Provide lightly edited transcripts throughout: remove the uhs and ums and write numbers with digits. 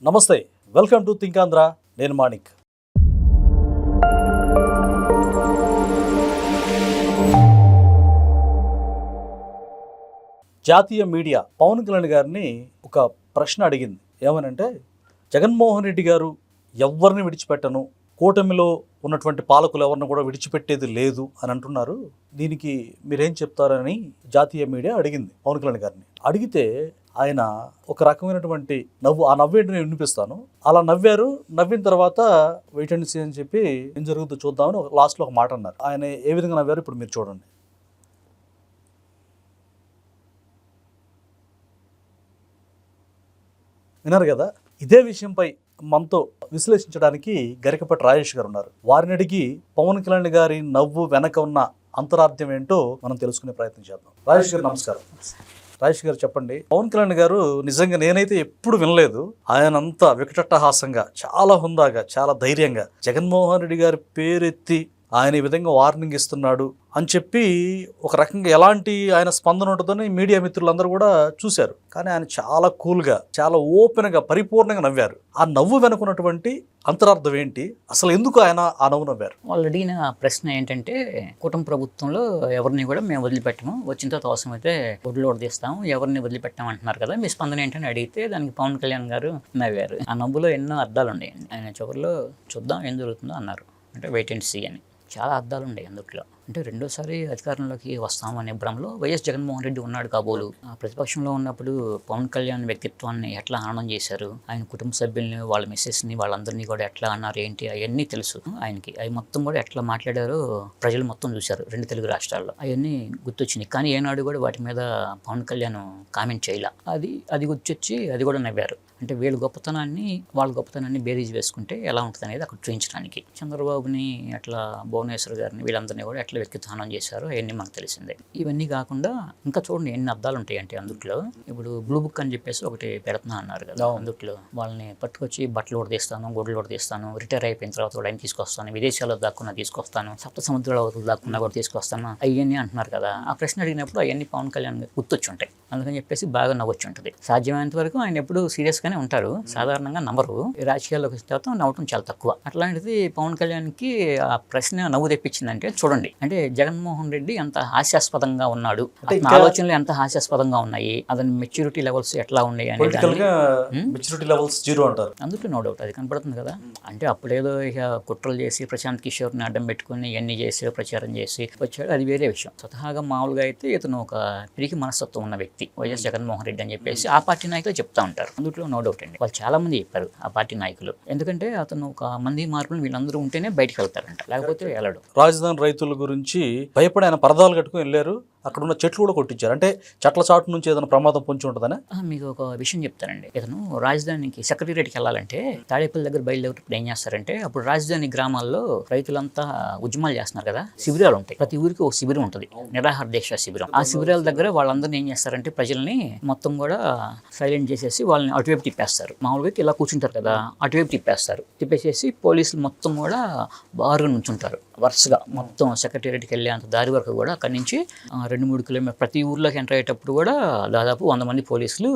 నమస్తే, welcome to think Andhra. నేను మాణిక్. జాతీయ మీడియా పవన్ కళ్యాణ్ గారిని ఒక ప్రశ్న అడిగింది. ఏమనంటే, జగన్మోహన్ రెడ్డి గారు ఎవరిని విడిచిపెట్టను, కూటమిలో ఉన్నటువంటి పాలకులు ఎవరిని కూడా విడిచిపెట్టేది లేదు అని అంటున్నారు. దీనికి మీరేం చెప్తారని జాతీయ మీడియా అడిగింది పవన్ కళ్యాణ్ గారిని. అడిగితే ఆయన ఒక రకమైనటువంటి నవ్వు, ఆ నవ్వేంటి నేను వినిపిస్తాను. అలా నవ్వారు. నవ్విన తర్వాత వెయిట్ అండ్ సీ అని చెప్పి ఏం జరుగుతుందో చూద్దామని లాస్ట్లో ఒక మాట అన్నారు. ఆయన ఏ విధంగా నవ్వారు ఇప్పుడు మీరు చూడండి. విన్నారు కదా. ఇదే విషయంపై మనతో విశ్లేషించడానికి గరికపాటి రాజేష్ గారు ఉన్నారు. వారిని అడిగి పవన్ కళ్యాణ్ గారి నవ్వు వెనక ఉన్న అంతరార్థం ఏంటో మనం తెలుసుకునే ప్రయత్నం చేద్దాం. రాజేష్ గారు నమస్కారం. రాజేష్ గారు చెప్పండి, పవన్ కళ్యాణ్ గారు నిజంగా నేనైతే ఎప్పుడు వినలేదు ఆయన అంత వికటట్టహాసంగా, చాలా హుందాగా, చాలా ధైర్యంగా జగన్మోహన్ రెడ్డి గారి పేరెత్తి ఆయన ఈ విధంగా వార్నింగ్ ఇస్తున్నాడు అని చెప్పి ఒక రకంగా ఎలాంటి ఆయన స్పందన ఉంటుందని మీడియా మిత్రులందరూ కూడా చూశారు. కానీ ఆయన చాలా కూల్గా, చాలా ఓపెన్గా, పరిపూర్ణంగా నవ్వారు. ఆ నవ్వు వెనుకున్నటువంటి అంతరార్థం ఏంటి, అసలు ఎందుకు ఆయన ఆ నవ్వు నవ్వారు? వాళ్ళు అడిగిన ప్రశ్న ఏంటంటే, కూటమి ప్రభుత్వంలో ఎవరిని కూడా మేము వదిలిపెట్టము, వచ్చిన తర్వాత అవసరమైతే ఒడ్లు తీస్తాము, ఎవరిని వదిలిపెట్టాము అంటున్నారు కదా, మీ స్పందన ఏంటని అడిగితే దానికి పవన్ కళ్యాణ్ గారు నవ్వారు. ఆ నవ్వులో ఎన్నో అర్థాలు ఉన్నాయి. ఆయన చివరిలో చూద్దాం ఏం జరుగుతుందో అన్నారు. అంటే వెయిట్ అండ్ సీ అని చాలా అర్థాలు ఉన్నాయి అందులో. అంటే రెండోసారి అధికారంలోకి వస్తాము అనే భ్రమలో వైఎస్ జగన్మోహన్ రెడ్డి ఉన్నాడు కాబోలు. ప్రతిపక్షంలో ఉన్నప్పుడు పవన్ కళ్యాణ్ వ్యక్తిత్వాన్ని ఎట్లా ఆనందం చేశారు, ఆయన కుటుంబ సభ్యుల్ని, వాళ్ళ మిస్సెస్ని, వాళ్ళందరినీ కూడా ఎట్లా అన్నారు ఏంటి అవన్నీ తెలుసు ఆయనకి. అవి మొత్తం కూడా ఎట్లా మాట్లాడారో ప్రజలు మొత్తం చూశారు రెండు తెలుగు రాష్ట్రాల్లో. అవన్నీ గుర్తొచ్చినాయి. కానీ ఏనాడు కూడా వాటి మీద పవన్ కళ్యాణ్ కామెంట్ చేయలే. అది గుర్తొచ్చి అది కూడా నవ్వారు. అంటే వీళ్ళ గొప్పతనాన్ని బేరీజ్ వేసుకుంటే ఎలా ఉంటుంది అనేది అక్కడ చూపించడానికి. చంద్రబాబుని అట్లా భువనేశ్వర్ గారిని వీళ్ళందరినీ కూడా ఎట్లా వ్యక్తిత్వానం చేశారో అవన్నీ మనకు తెలిసిందే. ఇవన్నీ కాకుండా ఇంకా చూడండి ఎన్ని అర్థాలు ఉంటాయి అంటే అందులో. ఇప్పుడు బ్లూ బుక్ అని చెప్పేసి ఒకటి పెడుతున్నా అన్నారు కదా, అందులో వాళ్ళని పట్టుకొచ్చి బట్టలు కూడా తీస్తాను, గొడ్లు కూడా తీస్తాను, రిటైర్ అయిపోయిన తర్వాత కూడా ఆయన తీసుకొస్తాను, విదేశాల్లో దాక్కున్నా తీసుకొస్తాను, సప్త సముద్రాల అవతల దాక్కున్నా కూడా తీసుకొస్తాను అవన్నీ అంటున్నారు కదా. ఆ ప్రశ్న అడిగినప్పుడు అవన్నీ పవన్ కళ్యాణ్ గుర్తొచ్చి ఉంటాయి. అందుకని చెప్పేసి బాగా నవ్వొచ్చి ఉంటుంది. సాధ్యమైనంత వరకు ఆయన ఎప్పుడు సీరియస్గానే ఉంటారు, సాధారణంగా నమ్మరు. రాజకీయాల్లోకి వచ్చిన తర్వాత నవ్వటం చాలా తక్కువ. అట్లాంటిది పవన్ కళ్యాణ్కి ఆ ప్రశ్న నవ్వు తెప్పించిందంటే చూడండి. అంటే జగన్మోహన్ రెడ్డి ఎంత హాస్యాస్పదంగా ఉన్నాడు, అతని ఆలోచనలు ఎంత హాస్యాస్పదంగా ఉన్నాయి, అతని మెచ్యూరిటీ లెవెల్స్ ఎట్లా ఉన్నాయి అనేది అందులో నో డౌట్ అది కనపడుతుంది కదా. అంటే అప్పుడేదో ఇక కుట్రలు చేసి ప్రశాంత్ కిషోర్ని అడ్డం పెట్టుకుని ఇవన్నీ చేసి ప్రచారం చేసి వచ్చాడు, అది వేరే విషయం. స్వతహాగా మామూలుగా అయితే ఇతను ఒక పిరికి మనస్తత్వం ఉన్న వ్యక్తి వైఎస్ జగన్మోహన్ రెడ్డి అని చెప్పేసి ఆ పార్టీ నాయకులు చెప్తా ఉంటారు. అందులో నో డౌట్ అండి. వాళ్ళు చాలా మంది చెప్పారు ఆ పార్టీ నాయకులు. ఎందుకంటే అతను ఒక మంది మార్పులు వీళ్ళందరూ ఉంటేనే బయటకు వెళ్తారంట, లేకపోతే వెళ్ళడు. రాజధాని రైతుల గురించి భయపడి ఆయన పరదాలు కట్టుకుని వెళ్ళారు, అక్కడ ఉన్న చెట్లు కూడా కొట్టించారు. అంటే చెట్ల చాటు నుంచి ఏదైనా ప్రమాదం పొంచి ఉంటుందని. మీకు ఒక విషయం చెప్తానండి. ఇతను రాజధానికి సెక్రటేరియట్కి వెళ్ళాలంటే తాడేపల్లి దగ్గర బయలుదేరి ఏం చేస్తారంటే, అప్పుడు రాజధాని గ్రామాల్లో రైతులంతా ఉద్యమాలు చేస్తున్నారు కదా, శిబిరాలు ఉంటాయి. ప్రతి ఊరికి ఒక శిబిరం ఉంటుంది, నిరాహార దీక్ష శిబిరం. ఆ శిబిరాల దగ్గర వాళ్ళందరినీ ఏం చేస్తారంటే ప్రజల్ని మొత్తం కూడా సైలెంట్ చేసేసి వాళ్ళని అటువైపు తిప్పేస్తారు. మామూలుగా ఇలా కూర్చుంటారు కదా, అటువైపు తిప్పేసేసి పోలీసులు మొత్తం కూడా బారుగా నుంచుంటారు వరుసగా. మొత్తం సెక్రటేరియట్కి వెళ్ళేంత దారి వరకు కూడా అక్కడి నుంచి 2-3 కిలోమీటర్ ప్రతి ఊర్లోకి ఎంటర్ అయ్యేటప్పుడు కూడా దాదాపు 100 మంది పోలీసులు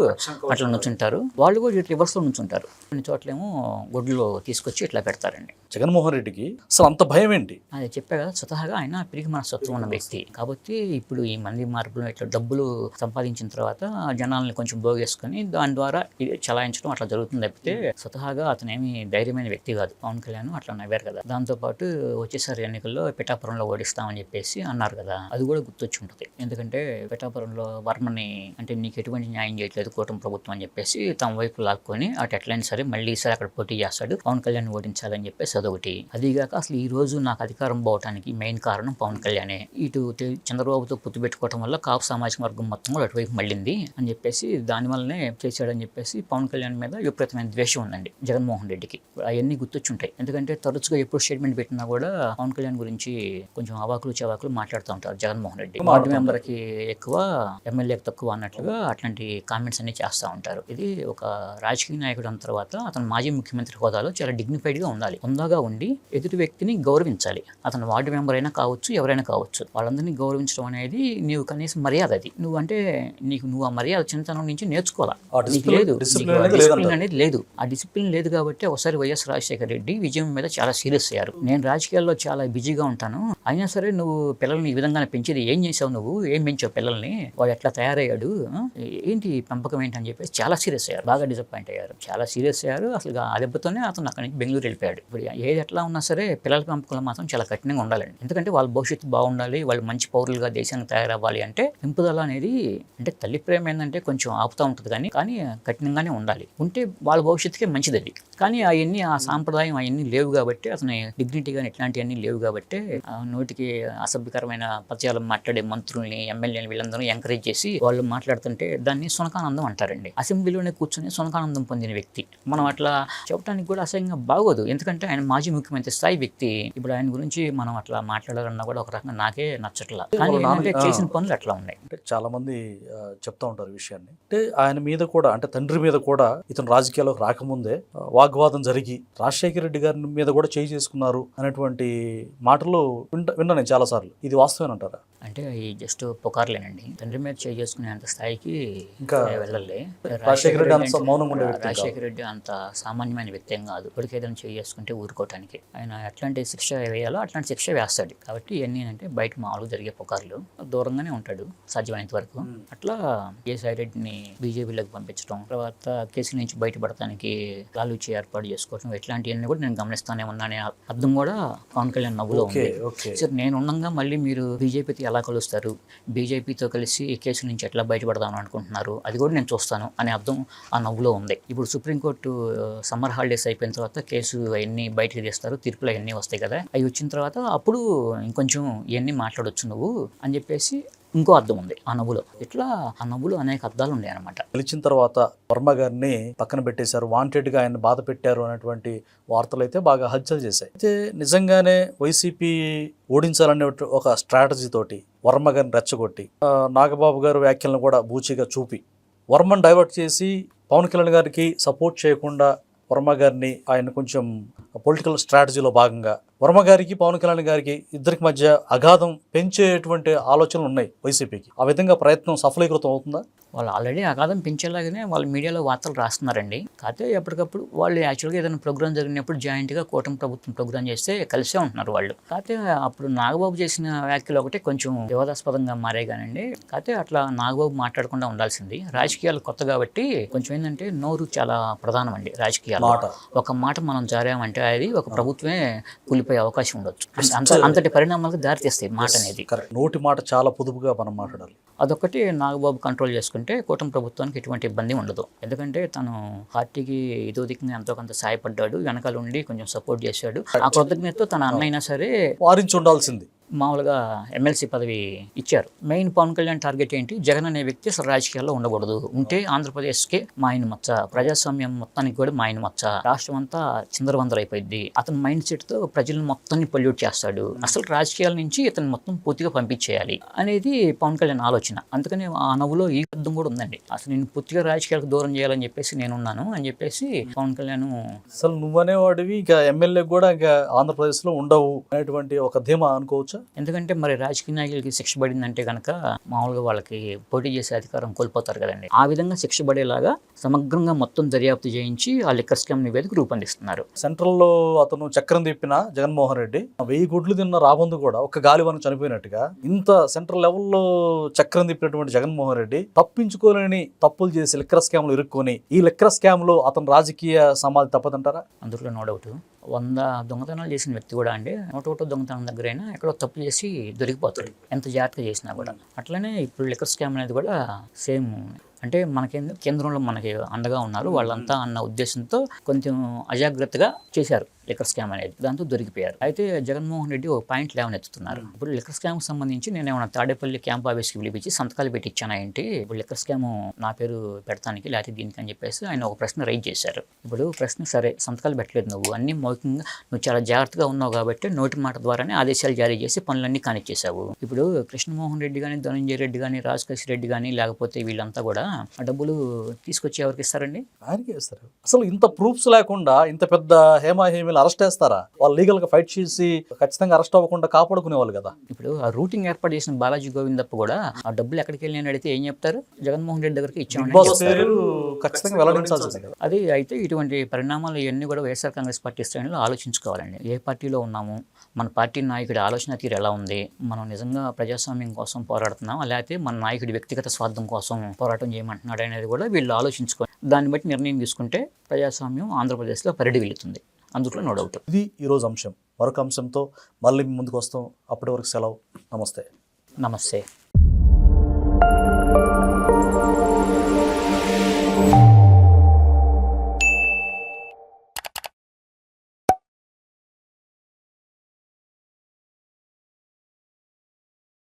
అట్లా నుంచుంటారు. వాళ్ళు కూడా రివర్స్లో నుంచుంటారు. కొన్ని చోట్లేమో గొడ్లు తీసుకొచ్చి ఇట్లా పెడతారండి. జగన్మోహన్ రెడ్డికి అసలు అంత భయం ఏంటి? అది చెప్పా కదా, స్వతహాగా ఆయన పిరికి మనస్తత్వం ఉన్న వ్యక్తి కాబట్టి ఇప్పుడు ఈ మంది మార్పులు ఇట్లా డబ్బులు సంపాదించిన తర్వాత జనాల్ని కొంచెం బోగేసుకొని దాని ద్వారా చలాయించడం అట్లా జరుగుతుంది తప్పితే స్వతహాగా అతనేమి ధైర్యమైన వ్యక్తి కాదు. పవన్ కళ్యాణ్ అట్లా నవ్వారు కదా. దాంతోపాటు వచ్చేసారి ఎన్నికల్లో పిఠాపురంలో ఓడిస్తామని చెప్పేసి అన్నారు కదా, అది కూడా గుర్తొచ్చి ఉంటుంది. ఎందుకంటే పిఠాపురంలో వర్మని అంటే నీకు ఎటువంటి న్యాయం చేయట్లేదు కూటమి ప్రభుత్వం అని చెప్పేసి తమ వైపు లాక్కొని అటు ఎట్లయినా సరే మళ్ళీ ఈసారి అక్కడ పోటీ చేస్తాడు, పవన్ కళ్యాణ్ ఓడించాలని చెప్పేసి అదొకటి. అదిగాక అసలు ఈ రోజు నాకు అధికారం పోవడానికి మెయిన్ కారణం పవన్ కళ్యాణే. ఇటు చంద్రబాబుతో పొత్తు పెట్టుకోవడం వల్ల కాపు సామాజిక వర్గం మొత్తం కూడా అటువైపు మళ్ళింది అని చెప్పేసి దానివల్లనే చేశాడని చెప్పేసి పవన్ కళ్యాణ్ మీద విపరీతమైన ద్వేషం ఉందండి జగన్మోహన్ రెడ్డికి. అవన్నీ గుర్తొచ్చుంటాయి. ఎందుకంటే తరచుగా ఎప్పుడు స్టేట్మెంట్ పెట్టినా కూడా పవన్ కళ్యాణ్ గురించి కొంచెం అవాకులు చవాకులు మాట్లాడుతూ ఉంటారు జగన్మోహన్ రెడ్డి. వార్డు మెంబర్కి ఎక్కువ, ఎమ్మెల్యేకి తక్కువ అన్నట్లుగా అట్లాంటి కామెంట్స్ అన్ని చేస్తూ ఉంటారు. ఇది ఒక రాజకీయ నాయకుడు అన్న తర్వాత అతను మాజీ ముఖ్యమంత్రి హోదాలో చాలా డిగ్నిఫైడ్గా ఉండాలి, హుందాగా మనిషిలాగా ఉండి ఎదుటి వ్యక్తిని గౌరవించాలి. అతను వార్డు మెంబర్ అయినా కావచ్చు, ఎవరైనా కావచ్చు. వాళ్ళందరినీ గౌరవించడం అనేది నీవు కనీసం మర్యాద. అది నువ్వు ఆ మర్యాద చిన్నతనం నుంచి నేర్చుకోవాలి. నీకు లేదు, డిసిప్లిన్ అనేది లేదు. ఆ డిసిప్లిన్ లేదు కాబట్టి ఒకసారి వైఎస్ రాజశేఖర రెడ్డి విజయం మీద చాలా సీరియస్ అయ్యారు. నేను రాజకీయాల్లో చాలా బిజీగా ఉంటాను, అయినా సరే నువ్వు పిల్లల్ని ఈ విధంగా పెంచేది ఏం చేసావు, నువ్వు ఏం పెంచావు పిల్లల్ని, వాడు ఎట్లా తయారయ్యాడు, ఏంటి పెంపకం ఏంటి అని చెప్పేసి చాలా సీరియస్ అయ్యారు. బాగా డిసప్పాయింట్ అయ్యారు, చాలా సీరియస్ అయ్యారు. అసలు ఆ దెబ్బతోనే అతను అక్కడి నుంచి బెంగళూరు వెళ్ళిపోయాడు. ఇప్పుడు ఏది ఎట్లా ఉన్నా సరే పిల్లల పెంపకంలో మాత్రం చాలా కఠినంగా ఉండాలండి. ఎందుకంటే వాళ్ళ భవిష్యత్తు బాగుండాలి, వాళ్ళు మంచి పౌరులుగా దేశానికి తయారవ్వాలి అంటే పెంపుదల అనేది, అంటే తల్లి ప్రేమ ఏంటంటే కొంచెం ఆపుతూ ఉంటుంది, కానీ కఠినంగానే ఉండాలి. ఉంటే వాళ్ళ భవిష్యత్తుకే మంచిది అది. కానీ అవన్నీ ఆ సాంప్రదాయం అవన్నీ లేవు కాబట్టి, అతని డిగ్నిటీ కానీ ఇట్లాంటివన్నీ లేవు కాబట్టి నోటికి అసభ్యకరమైన పద్యాలు మాట్లాడే మంత్రుల్ని, ఎమ్మెల్యేని వీళ్ళందరూ ఎంకరేజ్ చేసి వాళ్ళు మాట్లాడుతుంటే దాన్ని సునకానందం అంటారండి. అసెంబ్లీలోనే కూర్చొని సునకానందం పొందిన వ్యక్తి మనం అట్లా చెప్పడానికి కూడా అసహ్యంగా బాగోదు. ఎందుకంటే ఆయన మాజీ ముఖ్యమంత్రి స్థాయి వ్యక్తి. ఇప్పుడు ఆయన గురించి మనం అట్లా మాట్లాడాలన్నా కూడా ఒక రకంగా నాకే నచ్చట్లా. కానీ ఏంటంటే చేసిన పనులు అట్లా ఉన్నాయి. అంటే చాలా మంది చెప్తా ఉంటారు విషయాన్ని. అంటే ఆయన మీద కూడా, అంటే తండ్రి మీద కూడా ఇతను రాజకీయాల్లోకి రాకముందే వాగ్వాదం జరిగి రాజశేఖర రెడ్డి గారి మీద కూడా చేయి చేసుకున్నారు అనేటువంటి మాటలు విన్నా నేను చాలా సార్లు. ఇది వాస్తవేనంటారా? అంటే ఈ జస్ట్ పుకార్లేనండి. తండ్రి మీద చేయి చేసుకునేంత స్థాయికి ఇంకా వెళ్ళలే. రాజశేఖర రెడ్డి అంత సామాన్యమైన వ్యక్తి ఏం కాదు. ఇప్పటికి ఏదైనా చేయి చేసుకుంటే ఊరుకోవటానికి ఆయన ఎట్లాంటి శిక్ష వేయాలో అట్లాంటి శిక్ష వేస్తాడు. కాబట్టి ఇవన్నీ అంటే బయట మామూలుగా జరిగే పుకార్లు, దూరంగానే ఉంటాడు సాధ్యమైనంత వరకు. అట్లా కేసీఆర్ రెడ్డిని బీజేపీలోకి పంపించడం, తర్వాత కేసుల నుంచి బయటపడటానికి లాలూచి ఏర్పాటు చేసుకోవడం, ఇట్లాంటివన్నీ కూడా నేను గమనిస్తానే ఉన్నానే అర్థం కూడా పవన్ కళ్యాణ్ నవ్వులో ఉంది. సరే నేను ఉండగా మళ్ళీ మీరు బీజేపీతో ఎలా కలుస్తారు, బీజేపీతో కలిసి ఈ కేసుల నుంచి ఎట్లా బయటపడదామని అనుకుంటున్నారు, అది కూడా నేను చూస్తాను అనే అర్థం ఆ నవ్వులో ఉంది. ఇప్పుడు సుప్రీంకోర్టు సమ్మర్ హాలిడేస్ అయిపోయిన తర్వాత కేసు అవన్నీ బయటకు తీస్తారు, తీర్పులు అవన్నీ వస్తాయి కదా, అవి వచ్చిన తర్వాత అప్పుడు ఇంకొంచెం ఇవన్నీ మాట్లాడొచ్చు నువ్వు అని చెప్పేసి ఇంకో అర్థం ఉంది ఆ నవ్వులో. ఇట్లా ఆ నవ్వులో అనేక అర్థాలు ఉన్నాయి అనమాట. గెలిచిన తర్వాత వర్మ గారిని పక్కన పెట్టేశారు, వాంటెడ్గా ఆయన బాధ పెట్టారు అనేటువంటి వార్తలు అయితే బాగా హల్చల్ చేశాయి. అయితే నిజంగానే వైసీపీ ఓడించాలనే ఒక స్ట్రాటజీ తోటి వర్మ గారిని రెచ్చగొట్టి నాగబాబు గారు వ్యాఖ్యలను కూడా బూచిగా చూపి వర్మను డైవర్ట్ చేసి పవన్ కళ్యాణ్ గారికి సపోర్ట్ చేయకుండా వర్మ గారిని ఆయన కొంచెం పొలిటికల్ స్ట్రాటజీలో భాగంగా వర్మ గారికి పవన్ కళ్యాణ్ గారికి ఇద్దరికి మధ్య అగాధం పెంచేటువంటి ఆలోచనలు ఉన్నాయి వైసీపీకి. ఆ విధంగా ప్రయత్నం సఫలీకృతం అవుతుందా? వాళ్ళు ఆల్రెడీ అగాధం పెంచేలాగానే వాళ్ళు మీడియాలో వార్తలు రాస్తున్నారండి. కాకపోతే ఎప్పటికప్పుడు వాళ్ళు యాక్చువల్గా ఏదైనా ప్రోగ్రామ్ జరిగినప్పుడు జాయింట్గా కూటమి ప్రభుత్వం ప్రోగ్రామ్ చేస్తే కలిసే ఉంటున్నారు వాళ్ళు. కాకపోతే అప్పుడు నాగబాబు చేసిన వ్యాఖ్యలు ఒకటి కొంచెం వివాదాస్పదంగా మారే కానండి. కాకపోతే అట్లా నాగబాబు మాట్లాడకుండా ఉండాల్సింది. రాజకీయాలు కొత్త కాబట్టి కొంచెం ఏంటంటే నోరు చాలా ప్రధానం అండి రాజకీయాలు. ఒక మాట మనం జారామంటే అది ఒక ప్రభుత్వమే కూలిపోయే అవకాశం ఉండొచ్చు. అంతటి పరిణామాలకు దారితీస్తాయి మాట అనేది. నోటి మాట చాలా పొదుపుగా మనం మాట్లాడాలి. అదొకటి నాగబాబు కంట్రోల్ చేసుకుంటే కూటమి ప్రభుత్వానికి ఎటువంటి ఇబ్బంది ఉండదు. ఎందుకంటే తను పార్టీకి ఇదోదికంగా ఎంతో కొంత సాయపడ్డాడు, వెనకాల ఉండి కొంచెం సపోర్ట్ చేశాడు. ఆ కృతజ్ఞతతో తన అన్నైనా సరే వారించి ఉండాల్సింది. మామూలుగా ఎమ్మెల్సీ పదవి ఇచ్చారు. మెయిన్ పవన్ కళ్యాణ్ టార్గెట్ ఏంటి, జగన్ అనే వ్యక్తి అసలు రాజకీయాల్లో ఉండకూడదు, ఉంటే ఆంధ్రప్రదేశ్కే మాయన మచ్చ, ప్రజాస్వామ్యం మొత్తానికి కూడా మాయన మచ్చ, రాష్ట్రం అంతా చిందరవందర అయిపోయింది. అతని మైండ్ సెట్ తో ప్రజలను మొత్తాన్ని పొల్యూట్ చేస్తాడు, అసలు రాజకీయాల నుంచి ఇతను మొత్తం పూర్తిగా పంపించేయాలి అనేది పవన్ కళ్యాణ్ ఆలోచన. అందుకని ఆ నవ్వులో ఈ అర్థం కూడా ఉందండి. అసలు నేను పూర్తిగా రాజకీయాలకు దూరం చేయాలని చెప్పేసి నేనున్నాను అని చెప్పేసి పవన్ కళ్యాణ్. అసలు నువ్వనేవాడివి ఇక ఎమ్మెల్యే కూడా ఇక ఆంధ్రప్రదేశ్ లో ఉండవు అనేటువంటి ఒక ధీమా అనుకోవచ్చు. ఎందుకంటే మరి రాజకీయ నాయకులకి శిక్ష పడిందంటే కనుక మామూలుగా వాళ్ళకి పోటీ చేసే అధికారం కోల్పోతారు కదండి. ఆ విధంగా శిక్ష పడేలాగా సమగ్రంగా మొత్తం దర్యాప్తు చేయించి ఆ లిక్కర్ స్కామ్ నివేదిక రూపొందిస్తున్నారు. సెంట్రల్లో అతను చక్రం తిప్పిన జగన్మోహన్ రెడ్డి 1000 గుడ్లు తిన్న రాబందు కూడా ఒక్క గాలివాన చనిపోయినట్టుగా ఇంత సెంట్రల్ లెవెల్లో చక్రం తిప్పినటువంటి జగన్మోహన్ రెడ్డి తప్పించుకోలేని తప్పులు చేసి లిక్కర్ స్కామ్లు ఇరుక్కొని ఈ లిక్కర్ స్కామ్ లో అతను రాజకీయ సమాధి తప్పదంటారా? అందులో నో డౌట్. 100 దొంగతనాలు చేసిన వ్యక్తి కూడా అండి 101 దొంగతనం దగ్గరైనా ఎక్కడో తప్పు చేసి దొరికిపోతాడు, ఎంత జాగ్రత్తగా చేసినా కూడా. అట్లనే ఇప్పుడు లిక్కర్ స్కామ్ అనేది కూడా సేమ్. అంటే కేంద్రంలో మనకి అండగా ఉన్నారు వాళ్ళంతా అన్న ఉద్దేశంతో కొంచెం అజాగ్రత్తగా చేశారు లిక్కర్ స్కామ్ అనేది, దాంతో దొరికిపోయారు. అయితే జగన్మోహన్ రెడ్డి ఒక పాయింట్ లేవనెత్తుతున్నారు. ఇప్పుడు లిక్కర్ స్కామ్ సంబంధించి నేను ఏమైనా తాడేపల్లి క్యాంప్ ఆఫీస్కి పిలిపించి సంతకాలు పెట్టించానా ఏంటి, ఇప్పుడు లిక్కర్ స్కామ్ నా పేరు పెడతానికి లేకపోతే దీనికి అని చెప్పేసి ఆయన ఒక ప్రశ్న రైజ్ చేశారు. ఇప్పుడు ప్రశ్న సరే సంతకాలు పెట్టలేదు, నువ్వు అన్ని మౌఖికంగా నువ్వు చాలా జాగ్రత్తగా ఉన్నావు కాబట్టి నోటి మాట ద్వారానే ఆదేశాలు జారీ చేసి పనులన్నీ కానిచ్చేసావు. ఇప్పుడు కృష్ణమోహన్ రెడ్డి కానీ, ధనంజయ రెడ్డి కానీ, రాజకేశ్ రెడ్డి కానీ లేకపోతే వీళ్ళంతా కూడా ఆ డబ్బులు తీసుకొచ్చి ఎవరికి ఇస్తారండి? ఆయనకే ఇస్తారు. అసలు ఇంత ప్రూఫ్స్ లేకుండా ఇంత పెద్ద హేమాహేమిల వీళ్ళని అరెస్ట్ చేస్తారా? వాళ్ళు లీగల్ గా ఫైట్ చేసి ఖచ్చితంగా అరెస్ట్ అవ్వకుండా కాపాడుకునేవాళ్ళు కదా. ఇప్పుడు ఆ రూటింగ్ ఏర్పాటు చేసిన బాలాజీ గోవిందప్ప కూడా ఆ డబ్బులు ఎక్కడికి వెళ్ళి అని అడిగితే ఏం చెప్తారు? జగన్మోహన్ రెడ్డి దగ్గరికి ఇచ్చామని బాస్ చెప్తారు. పేరు ఖచ్చితంగా వెల్లడించాల్సిందే కదా. అది అయితే ఇటువంటి పరిణామాలు ఇవన్నీ కూడా వైఎస్ఆర్ కాంగ్రెస్ పార్టీ శ్రేణులు ఆలోచించుకోవాలండి. ఏ పార్టీలో ఉన్నాము, మన పార్టీ నాయకుడి ఆలోచన తీరు ఎలా ఉంది, మనం నిజంగా ప్రజాస్వామ్యం కోసం పోరాడుతున్నాం, లేకపోతే మన నాయకుడి వ్యక్తిగత స్వార్థం కోసం పోరాటం చేయమంటున్నాడు అనేది కూడా వీళ్ళు ఆలోచించుకోవాలి. దాన్ని బట్టి నిర్ణయం తీసుకుంటే ప్రజాస్వామ్యం ఆంధ్రప్రదేశ్లో పరిడి వెళ్తుంది. అందులో నో డౌట్. ఇది ఈరోజు అంశం. మరొక అంశంతో మళ్ళీ ముందుకు వస్తాం. అప్పటి వరకు సెలవు. నమస్తే. నమస్తే.